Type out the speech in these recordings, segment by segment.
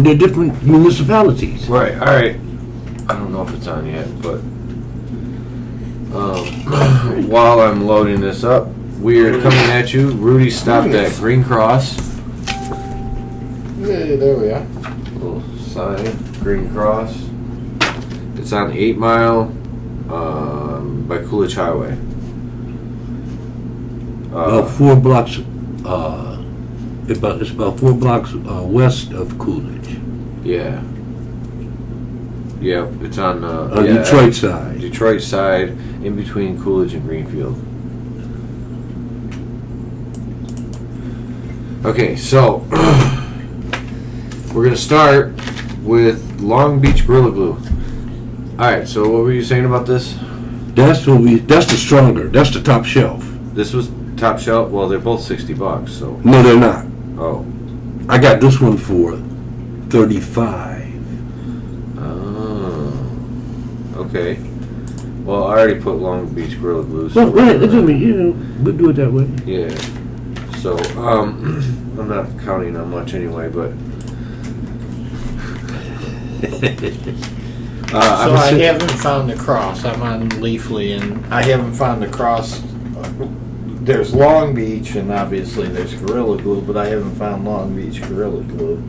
They're different municipalities. Right. All right. I don't know if it's on yet, but while I'm loading this up, we're coming at you. Rudy stopped at Green Cross. Yeah, there we are. Little sign, Green Cross. It's on 8 Mile by Coolidge Highway. About 4 blocks. It's about 4 blocks west of Coolidge. Yeah. Yeah, it's on Detroit side. Detroit side, in between Coolidge and Greenfield. Okay, so we're gonna start with Long Beach Gorilla Glue. All right, so what were you saying about this? That's the stronger. That's the top shelf. This was top shelf. Well, they're both $60, so. No, they're not. Oh. I got this one for $35. Oh. Okay. Well, I already put Long Beach Gorilla Glue. So Well, right, we'll do it that way. yeah. So, I'm not counting on much anyway, but. So I haven't found the cross. I'm on Leafly, and I haven't found the cross. There's Long Beach, and obviously there's Gorilla Glue, but I haven't found Long Beach Gorilla Glue.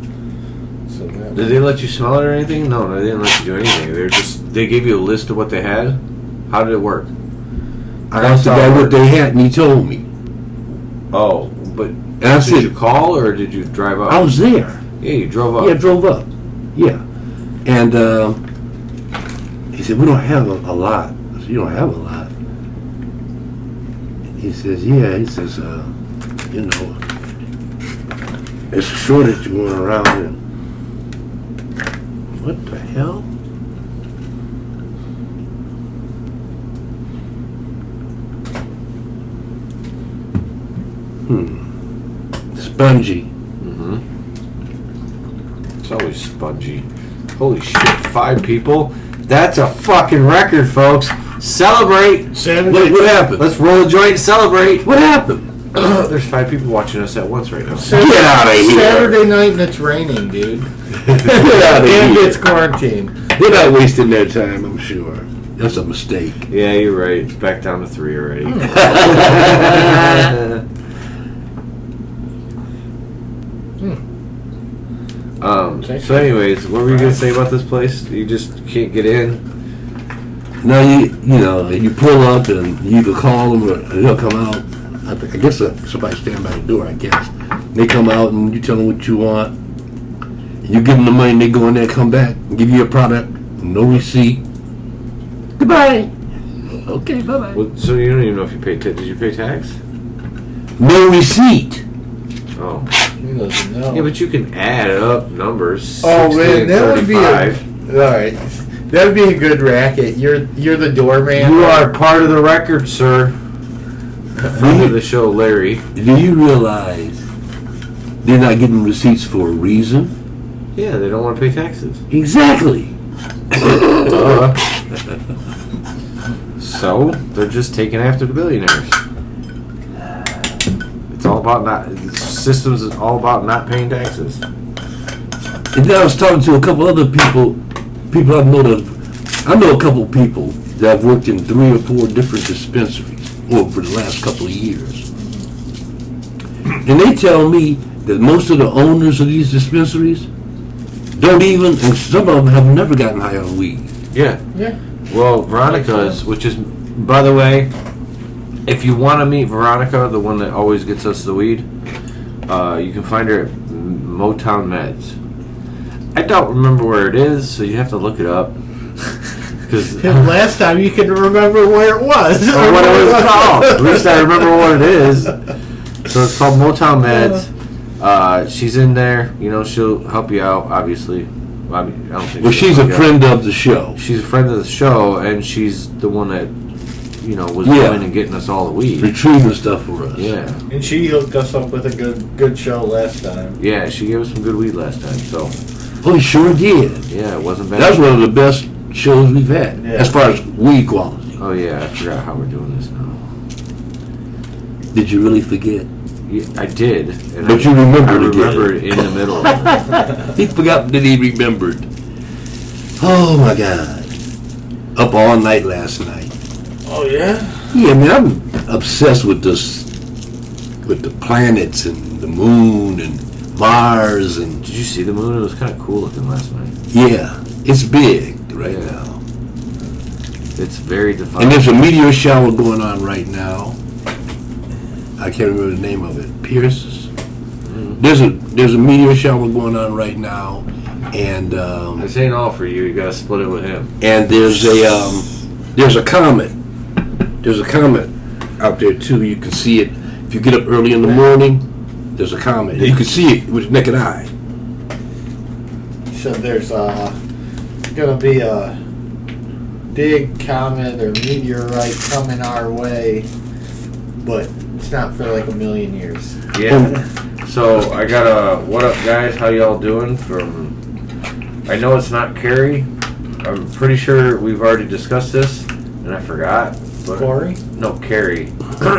So Did they let you smell it or anything? No, they didn't let you do anything. They gave you a list of what they had. How did it work? I asked the guy what they had, and he told me. Oh, but And I said, did you call or did you drive up? I was there. Yeah, you drove up. Yeah, I drove up. Yeah. And he said, we don't have a lot. I said, you don't have a lot? He says, yeah. He says, it's a shortage going around. And what the hell? Spongy. Mm-hmm. It's always spongy. Holy shit, 5 people? That's a fucking record, folks. Celebrate. What happened? Let's roll a joint and celebrate. What happened? There's 5 people watching us at once right now. Get out of here. Saturday night and it's raining, dude. Get out of And here. it's quarantine. They're not wasting their time, I'm sure. That's a mistake. Yeah, you're right. It's back down to 3 already. So anyways, what were you going to say about this place? You just can't get in? Now you pull up and you either call them or they'll come out. I guess somebody stand by the door. I guess they come out and you tell them what you want. And you give them the money. And they go in there, come back, and give you a product. No receipt. Goodbye. Okay, bye bye. Well, so you don't even know if you paid. Did you pay tax? No receipt. Oh. He doesn't know. Yeah, but you can add up numbers. Oh 60 man, and that would be 35. all right. That would be a good racket. You're the doorman. You are part of the record, sir. Friend of the show, Larry. Do you realize they're not getting receipts for a reason? Yeah, they don't want to pay taxes. Exactly. So they're just taking after the billionaires. It's all about systems is all about not paying taxes. And then I was talking to a couple other people I've known. I know a couple people that have worked in 3 or 4 different dispensaries for the last couple of years. And they tell me that most of the owners of these dispensaries don't even, and some of them have never gotten high on weed. Yeah. Yeah. Well, Veronica's, which is, by the way, if you want to meet Veronica, the one that always gets us the weed, you can find her at Motown Meds. I don't remember where it is, so you have to look it up. Because last time you can remember where it was. or what it was called. At least I remember what it is. So it's called Motown Meds. She's in there. She'll help you out, obviously. I mean, I don't think. Well, she's a friend of the show. She's a friend of the show, and she's the one that, was going and getting us all the weed. Retrieving stuff for us. Yeah. And she hooked us up with a good show last time. Yeah, she gave us some good weed last time, so. Oh, he sure did. Yeah, it wasn't bad. That was one of the best shows we've had, Yeah. as far as weed quality. Oh, yeah, I forgot how we're doing this now. Did you really forget? I did. And But you remembered I again. remembered in the middle of it. He forgot that he remembered. Oh my God. Up all night last night. Oh yeah. Yeah, man, I'm obsessed with this, with the planets and the moon and Mars and Did you see the moon? It was kind of cool looking last night. yeah, it's big right Yeah. now. It's very defined. And there's a meteor shower going on right now. I can't remember the name of it. Pierce's. There's a meteor shower going on right now, and This ain't all for you. You gotta split it with him. there's a comet. There's a comet out there too. You can see it if you get up early in the morning. There's a comet. You can see it with the naked eye. So there's gonna be a big comet or meteorite coming our way, but it's not for like a million years. Yeah. So I got a what up, guys? How y'all doing? From I know it's not Carrie. I'm pretty sure we've already discussed this, and I forgot. But Corey? no, Carrie.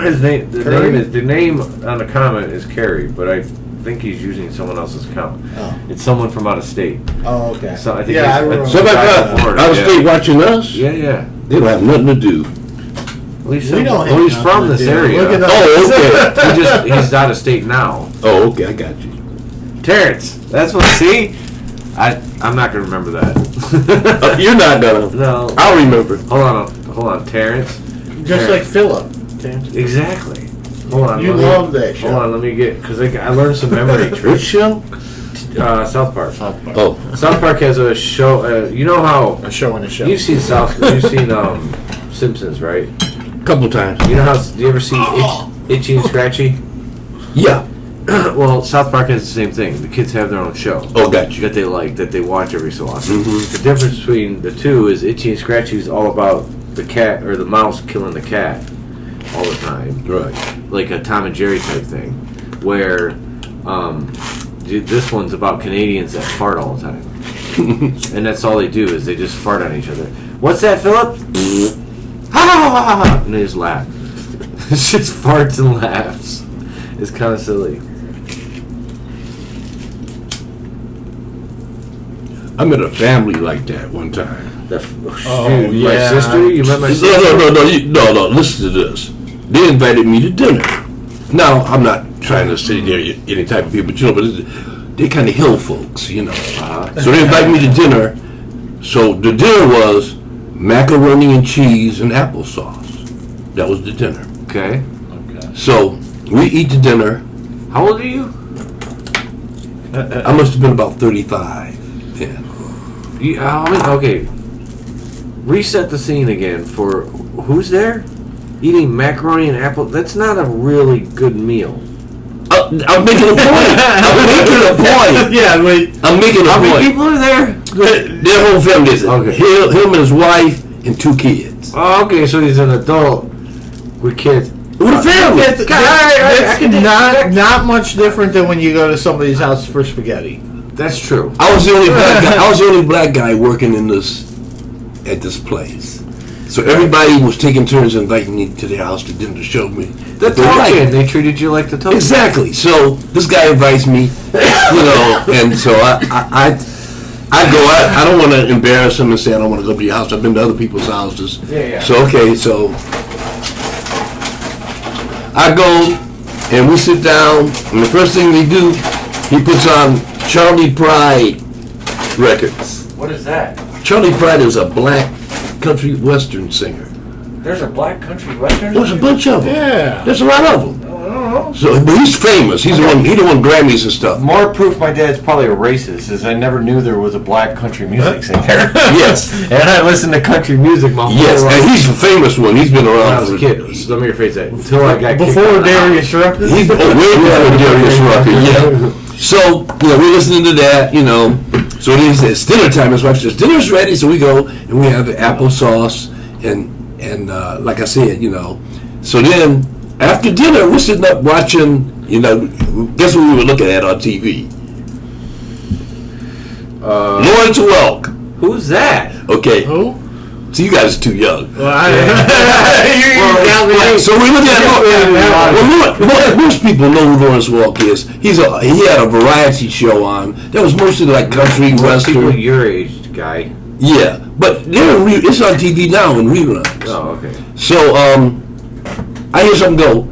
His name. The name on the comment is Carrie, but I think he's using someone else's account. Oh. It's someone from out of state. Oh, okay. So I think yeah, it's- I remember. Somebody Back in Florida, out of yeah. state watching us. Yeah. They don't have nothing to do. At least We don't have he's nothing from to this do. area. Look at Oh, okay. He's out of state now. Oh, okay, I got you. Terrence, that's what. See, I'm not gonna remember that. You're not gonna. No. I'll remember. Hold on, Terrence. Just like Philip. Exactly. Hold on. You love that show. Hold on, let me get because I learned some memory Which tricks. show? South Park. Oh, South Park has a show. You know how A show and a show. you've seen Simpsons, right? a couple times. You know how do you ever see Itchy and Scratchy? Yeah. Well, South Park has the same thing. The kids have their own show. Oh, got you. That they like, that they watch every so often. Mhm. The difference between the two is Itchy and Scratchy is all about the cat or the mouse killing the cat all the time, Right. like a Tom and Jerry type thing. Where this one's about Canadians that fart all the time, and that's all they do is they just fart on each other. What's that, Philip? Ha ha ha ha! And they just laugh. It's just farts and laughs. It's kind of silly. I met a family like that one time. Oh, Dude, yeah. my sister. You met my No, sister. no. Listen to this. They invited me to dinner. Now, I'm not trying to say they're any type of people, but they're kind of hill folks, So they invited me to dinner. So the dinner was macaroni and cheese and applesauce. That was the dinner. Okay. So we eat the dinner. How old are you? I must have been about 35. Yeah. Okay. Reset the scene again for who's there? Eating macaroni and apple. That's not a really good meal. I'm making a point. Yeah, wait. I'm making a How many point. people are there? Their whole family is Okay. him and his wife and 2 kids. Oh, okay, so he's an adult with kids. With a family. That's not much different than when you go to somebody's house for spaghetti. That's true. I was the only black guy. I was the only black guy working at this place. So everybody was taking turns inviting me to their house to dinner to show me The that they liked token. it. They treated you like the token. Exactly. So this guy invites me, and so I go. I don't want to embarrass him and say I don't want to go to your house. I've been to other people's houses. Yeah. So okay, so I go and we sit down, and the first thing they do, he puts on Charlie Pride records. What is that? Charlie Pride is a black country western singer. There's a black country western. There's a bunch of them. Yeah. There's a lot of them. I don't know. So, but he's famous. He's the one. He won Grammys and stuff. More proof my dad's probably a racist is I never knew there was a black country music singer. Yes. And I listened to country music my whole Yes, life. and he's a famous one. He's been When I around was a kid, let me rephrase that. Until I got kicked out Before of the Darius house. Rucker? He's way before Darius Rucker. Yeah. So we're listening to that. So then he says, "It's dinner time." His wife says, "Dinner's ready." So we go and we have the applesauce and like I said, So then after dinner, we're sitting up watching. Guess what we were looking at on TV? Lawrence Welk. Who's that? Okay. Who? See, you guys are too young. Well, So we look at most people know who Lawrence Walk is. He had a variety show on that was mostly like country Most people western. your age, guy. Yeah, but it's on TV now in reruns. Oh, okay. So I hear something go,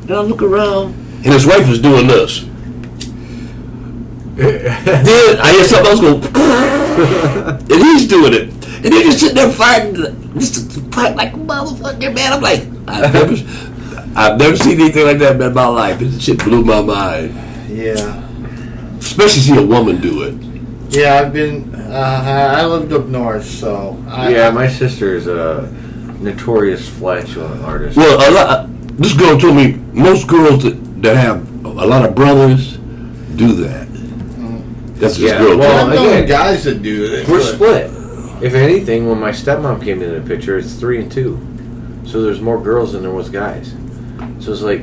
and I look around, and his wife was doing this. Then I hear something else go, and he's doing it, and they're just sitting there fighting like a motherfucker, man. I'm like, I've never seen anything like that in my life. This shit blew my mind. Yeah. Especially see a woman do it. Yeah, I've been. I lived up north, so. My sister is a notorious flatulent artist. Well, this girl told me most girls that have a lot of brothers do that. That's this girl. Well, I've known again, guys that do it. we're split. If anything, when my stepmom came into the picture, it's 3 and 2. So there's more girls than there was guys. So it's like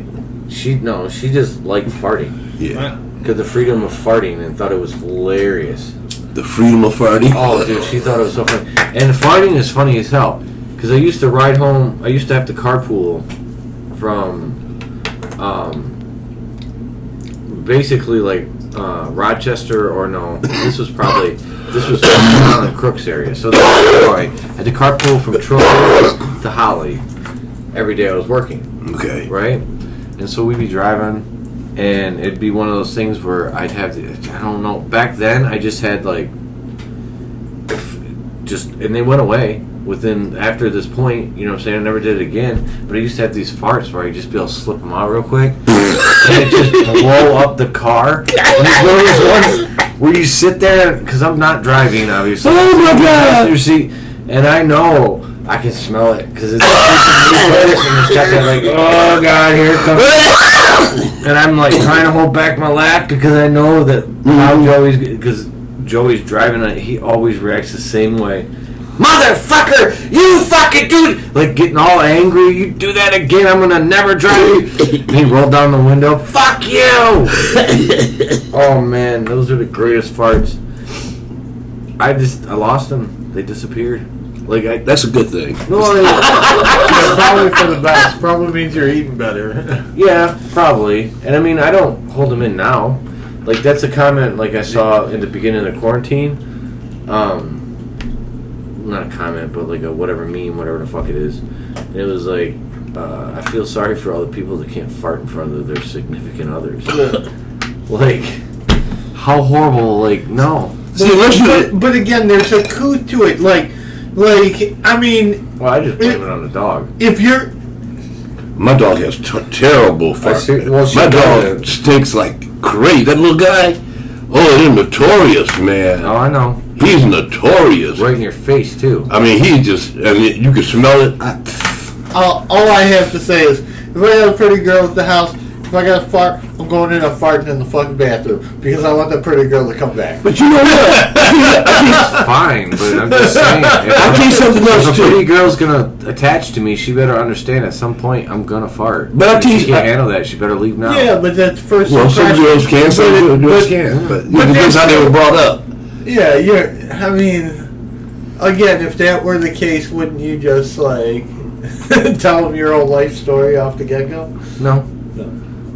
she just liked farting. Yeah. Because the freedom of farting and thought it was hilarious. The freedom of farting. Oh, dude, she thought it was so funny. And farting is funny as hell. Because I used to ride home. I used to have to carpool from, basically like Rochester or no. This was down in Crooks area. So that was Troy. I had to carpool from Troy to Holly every day I was working. Okay. Right? And so we'd be driving. And it'd be one of those things where I'd have to, I don't know, back then I just had like, and they went away after this point, you know what I'm saying, I never did it again, but I used to have these farts where I'd just be able to slip them out real quick, and it just blow up the car, and it's one of those ones where you sit there, because I'm not driving, obviously. Oh my God! Your seat, and I know I can smell it, because it's and it's got that like, oh God, here it comes. And I'm like trying to hold back my laugh because I know that how because Joey's driving and he always reacts the same way. Motherfucker, you fucking dude! Like getting all angry, you do that again, I'm gonna never drive you. And he rolled down the window, fuck you! Oh man, those are the greatest farts. I lost them. They disappeared. That's a good thing. No, Probably for the best. Probably means you're eating better. yeah, probably. And I mean, I don't hold them in now. Like that's a comment like I saw in the beginning of quarantine. Not a comment, but like a whatever meme, whatever the fuck it is. And it was like, I feel sorry for all the people that can't fart in front of their significant others. Like, how horrible! Like, no. But again, there's a coup to it. Like I mean. Well, I just blame it on the dog. If you're. My dog has terrible farts. My dog stinks like crazy. That little guy. Oh, they're notorious, man. Oh, I know. He's notorious. Right in your face too. I mean, you can smell it. All I have to say is, if I have a pretty girl at the house, if I got a fart, I'm going in and farting in the fucking bathroom because I want that pretty girl to come back. But you know what? Fine, but I'm just saying. I'll tell you something else If a too. pretty girl's gonna attach to me, she better understand at some point I'm gonna fart. But I'll If tell you, she can't handle that. She better leave now. Yeah, but that's first Well, some impression. girls can, some girls can't. But it depends how they were brought up. Yeah, I mean, again, if that were the case, wouldn't you just like tell them your whole life story off the get-go? No.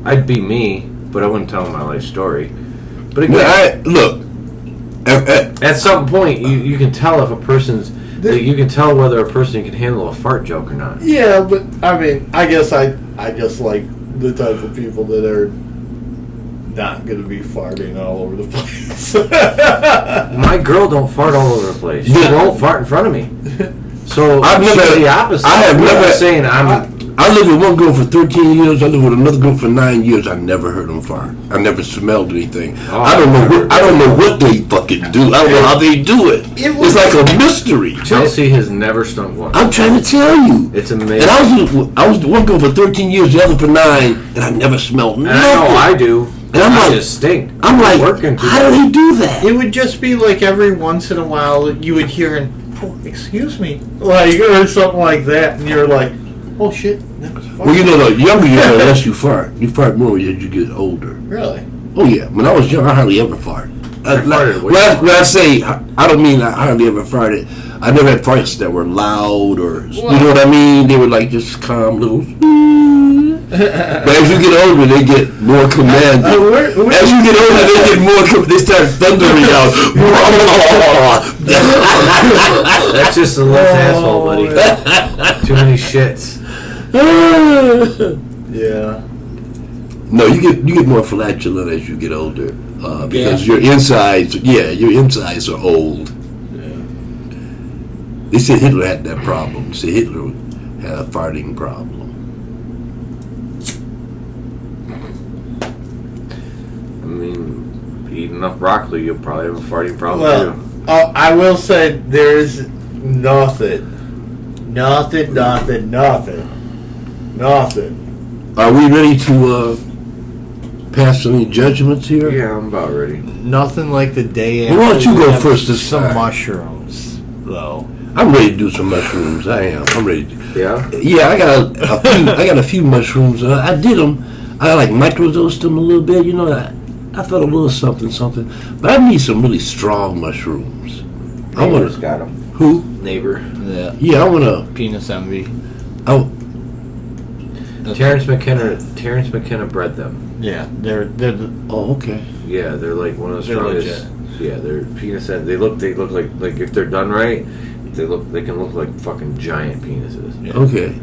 I'd be me, but I wouldn't tell them my life story. But again, Look. at some point, you can tell if a person's. You can tell whether a person can handle a fart joke or not. Yeah, but I mean, I guess I just like the type of people that are not going to be farting all over the place. My girl don't fart all over the place. She won't fart in front of me. So I've never- she's the opposite. I have I'm not never- saying I lived with one girl for 13 years. I lived with another girl for 9 years. I never heard them fart. I never smelled anything. Oh, I don't know what they fucking do. I don't know how they do it. It's like a mystery. Chelsea has never stunk once. I'm trying to tell you. It's amazing. And I was the one girl for 13 years, the other for 9, and I never smelled And nothing. I know I do. And I'm I like- just stink. I'm like, working too how do they do that? It would just be like every once in a while you would hear an, oh, excuse me, like, or something like that, and you're like, oh shit, that was Well, you know, the younger you are, the less you fart. You fart more as you get older. Really? Oh yeah. When I was young, I hardly ever fart. farted way when I say, I don't mean I hardly ever farted. I never had farts that were loud or, you know what I mean? They were like just calm little. But as you get older, they get more commanding. As you get older, they get more. They start thundering out. That's just a little asshole, buddy. Too many shits. Yeah. No, you get more flatulent as you get older because your insides are old. Yeah. They said Hitler had that problem. They said Hitler had a farting problem. I mean, eat enough broccoli, you'll probably have a farting problem Well, too. I will say there's nothing. Are we ready to pass any judgments here? Yeah, I'm about ready. Nothing like the day Well, why don't you we go have first this some time? mushrooms, though. I'm ready to do some mushrooms. I am. I'm ready. Yeah? Yeah, I got a few mushrooms. I did them. I like microdosed them a little bit. You know, I felt a little something. But I need some really strong mushrooms. I want Neighbor's to. got them. Who? Neighbor. Yeah. Yeah, I want to. Penis envy. Oh, Terrence McKenna bred them. Yeah, they're oh, okay. Yeah, they're like one of the They're strongest. Yeah, they're penis. They look like if they're done right, they can look like fucking giant penises. Yeah. Okay.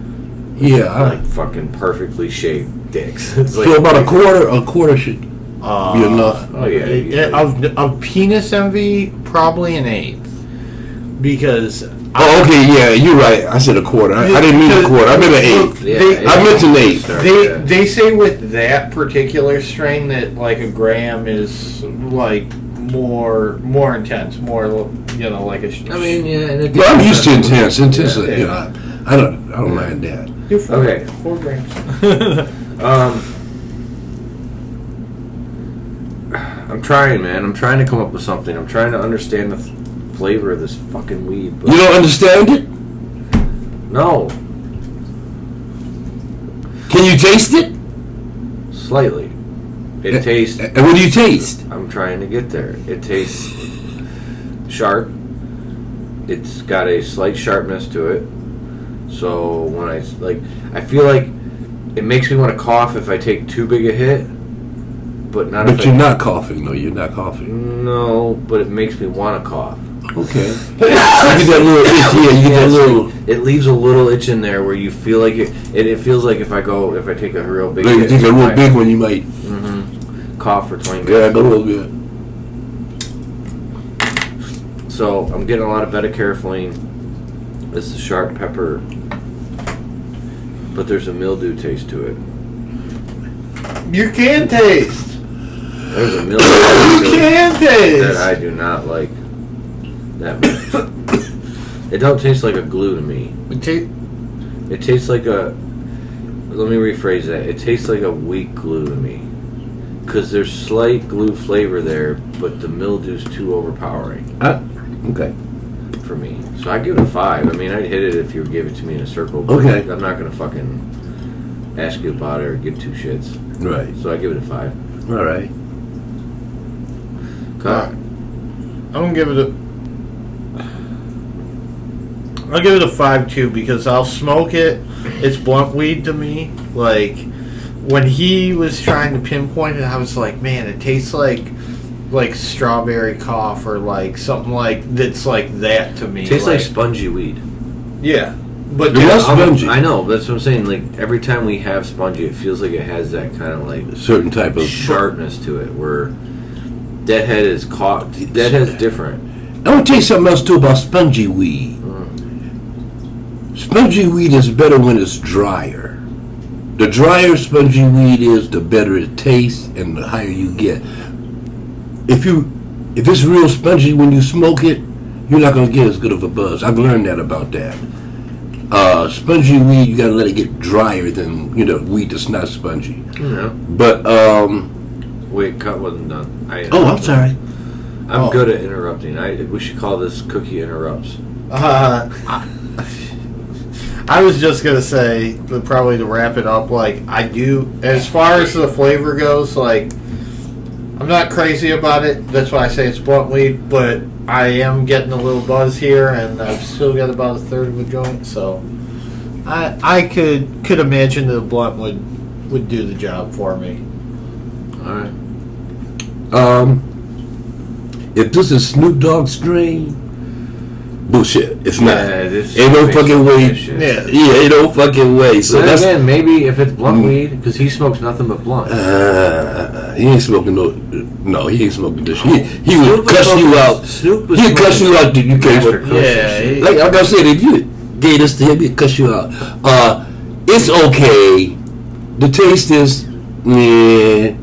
Yeah. Like fucking perfectly shaped dicks. It's So like about a quarter should be enough. Oh yeah. Of penis envy, probably an eighth, because Oh, okay. Yeah, you're right. I said a quarter. I didn't mean a quarter. I meant an eighth. Yeah, I meant an eighth. they say with that particular strain that like a gram is like more intense, more like a. I mean, yeah. And Well, I'm used to intense. Yeah. You know, I don't mind that. You're four, Okay. 4 grams. I'm trying, man. I'm trying to come up with something. I'm trying to understand the flavor of this fucking weed. But You don't understand it? no, Can you taste it? slightly. It tastes. And what do you taste? I'm trying to get there. It tastes sharp. It's got a slight sharpness to it. So when I feel like it makes me want to cough if I take too big a hit, but not. But if you're I, not coughing, though. You're not coughing. No, but it makes me want to cough. Okay. You get that little itch. Yeah, you get that little. It leaves a little itch in there where you feel like it feels like if I take a real big Like you hit, take a I real might, big one, you might cough for 20 minutes. gag a little bit. So I'm getting a lot of beta-carotene. This is sharp pepper, but there's a mildew taste to it. You can taste. There's a mildew You taste can taste. that I do not like that much. It don't taste like a glue to me. It tastes like a. Let me rephrase that. It tastes like a weak glue to me. Because there's slight glue flavor there, but the mildew's too overpowering Okay. for me. So I give it a 5. I mean, I'd hit it if you gave it to me in a circle. But Okay. I'm not going to fucking ask you about it or give 2 shits. Right. So I give it a 5. All right. Okay. I'm gonna give it a. I'll give it a 5 too because I'll smoke it. It's blunt weed to me. Like when he was trying to pinpoint it, I was like, man, it tastes like strawberry cough or like something like that's like that to me. Tastes like spongy weed. yeah, but It was spongy. I know, that's what I'm saying. Like every time we have spongy, it feels like it has that kind of like Certain type of. sharpness to it. Where Deadhead is caught. Deadhead's different. I want to tell you something else too about spongy weed. Spongy weed is better when it's drier. The drier spongy weed is, the better it tastes and the higher you get. If it's real spongy when you smoke it, you're not gonna get as good of a buzz. I've learned that about that. Spongy weed, you gotta let it get drier than weed that's not spongy. Yeah. But Wait, cut wasn't done. I'm sorry. I'm good at interrupting. We should call this Cookie Interrupts. I was just gonna say, probably to wrap it up, like I do, as far as the flavor goes, like I'm not crazy about it. That's why I say it's blunt weed, but I am getting a little buzz here, and I've still got about a third of a joint. So I could imagine the blunt would do the job for me. All right. If this is Snoop Dogg strain, bullshit. It's not. This Ain't no fucking way. shit. Yeah. Ain't no fucking way. So So that's again, maybe if it's blunt weed, because he smokes nothing but blunt. he ain't smoking no, he ain't smoking this. He Snoop would was cuss you smoking- out. Snoop was He'd cuss smoking you out. You Master can't. Kush and Yeah, shit. Like I said, if you gave this to him, he'd cuss you out. It's okay. The taste is meh.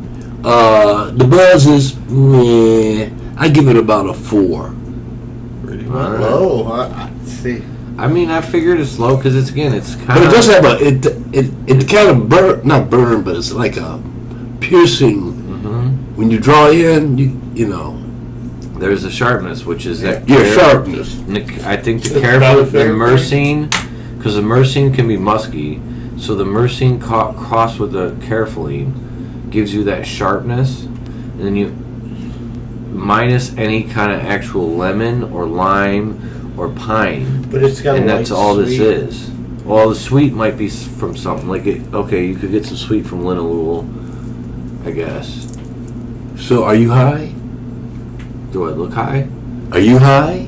The buzz is meh. I give it about a 4. Pretty All right. low. I see. I mean, I figured it's low because it's kind But it of. does have it kind of not burn, but it's like a piercing. Mhm. When you draw in, you know, There's a sharpness, which is that. your care- sharpness. I think the It's careful, about a the fair myrcene, because the myrcene can be musky, so the myrcene crossed with the carefully gives you that sharpness, and then you minus any kind of actual lemon or lime or pine, But it's got and a that's light all this sweet. is. Well, the sweet might be from something like it. Okay, you could get some sweet from linalool, I guess. So, are you high? Do I look high? Are you high?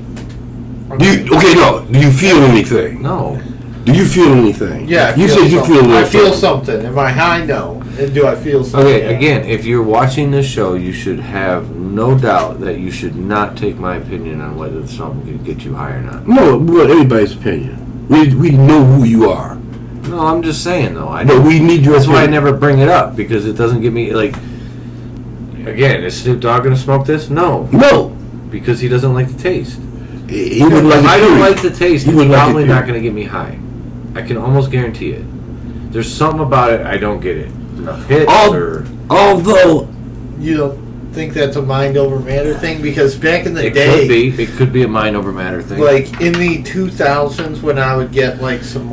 Do you feel anything? No. Do you feel anything? Yeah, I you feel said you something. feel. I feel something. Am I high? No. And do I feel something? Okay, Yeah. again, if you're watching this show, you should have no doubt that you should not take my opinion on whether something can get you high or not. No, but everybody's opinion. We know who you are, No, I'm just saying though. I but don't. we need your. That's why I opinion. never bring it up because it doesn't give me like. Again, is Snoop Dogg gonna smoke this? No, No, because he doesn't like the taste. he would like. If it I don't period. like the taste, He it's would like it, probably not period. gonna get me high. I can almost guarantee it. There's something about it I don't get it. Enough hits or Although, You don't think that's a mind over matter thing? Because back in the it day, could be. It could be a mind over matter thing. like in the 2000s, when I would get like some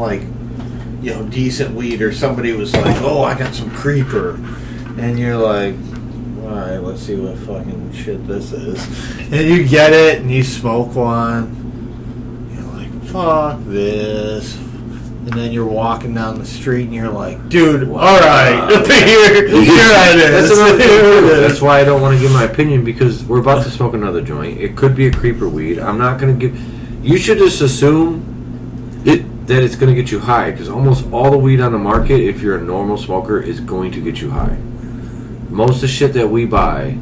decent weed, or somebody was like, "Oh, I got some creeper," and you're like, "All right, let's see what fucking shit this is," and you get it and you smoke one. You're like, "Fuck this." And then you're walking down the street and you're like, dude, Wow. all right, here it is. That's another thing Here it too. is. That's why I don't want to give my opinion because we're about to smoke another joint. It could be a creeper weed. I'm not going to give. You should just assume that it's going to get you high because almost all the weed on the market, if you're a normal smoker, is going to get you high. Most of the shit that we buy,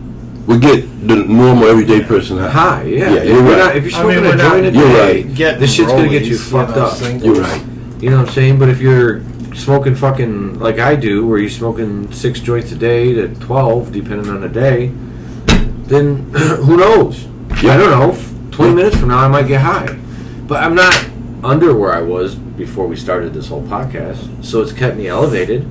we get the normal everyday person high. high. Yeah, Yeah, you're right. If you're I mean, smoking we're a not joint a You're day, right. Getting this shit's going to get you rollies, fucked up. singles. You're right. You know what I'm saying? But if you're smoking fucking like I do, where you're smoking 6 joints a day to 12, depending on the day, then who knows? I don't know. 20 minutes from now, I might get high. But I'm not under where I was before we started this whole podcast. So it's kept me elevated.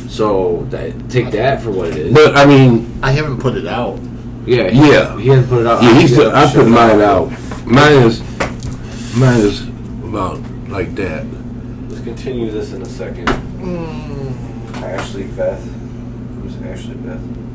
So take that for what it is. But I mean, I haven't put it out. Yeah. Yeah. He hasn't put it out. yeah, He I hasn't put shut mine it out. Mine is about like that. Let's continue this in a second. Ashley Beth. Who's Ashley Beth?